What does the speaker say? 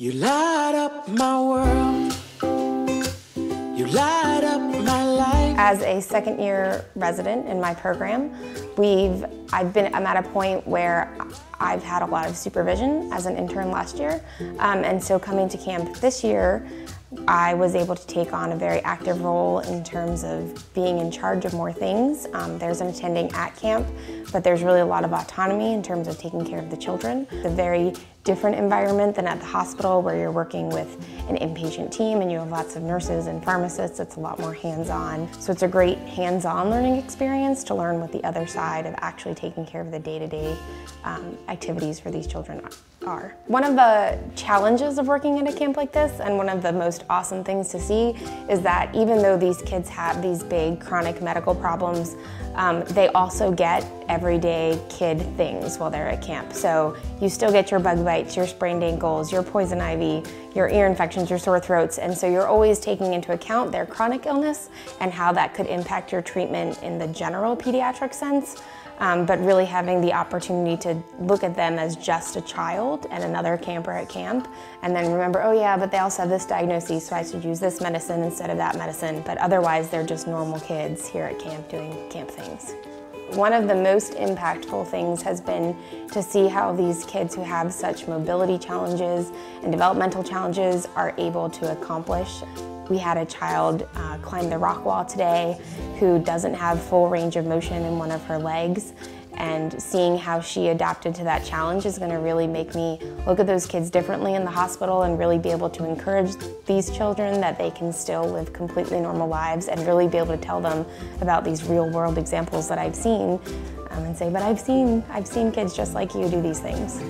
You light up my world. You light up my life. As a second-year resident in my program, I'm at a point where I've had a lot of supervision as an intern last year, and so coming to camp this year, I was able to take on a very active role in terms of being in charge of more things. There's an attending at camp, but there's really a lot of autonomy in terms of taking care of the children. It's a very different environment than at the hospital where you're working with an inpatient team and you have lots of nurses and pharmacists. It's a lot more hands-on. So it's a great hands-on learning experience to learn what the other side of actually taking care of the day-to-day activities for these children are. One of the challenges of working at a camp like this, and one of the most awesome things to see, is that even though these kids have these big chronic medical problems, they also get everyday kid things while they're at camp. So you still get your bug bites, your sprained ankles, your poison ivy, your ear infections, your sore throats, and so you're always taking into account their chronic illness and how that could impact your treatment in the general pediatric sense. But really having the opportunity to look at them as just a child and another camper at camp, and then remember, oh yeah, but they also have this diagnosis, so I should use this medicine instead of that medicine, but otherwise they're just normal kids here at camp doing camp things. One of the most impactful things has been to see how these kids who have such mobility challenges and developmental challenges are able to accomplish. We had a child climb the rock wall today who doesn't have full range of motion in one of her legs, and seeing how she adapted to that challenge is going to really make me look at those kids differently in the hospital and really be able to encourage these children that they can still live completely normal lives, and really be able to tell them about these real world examples that I've seen and say, but I've seen kids just like you do these things.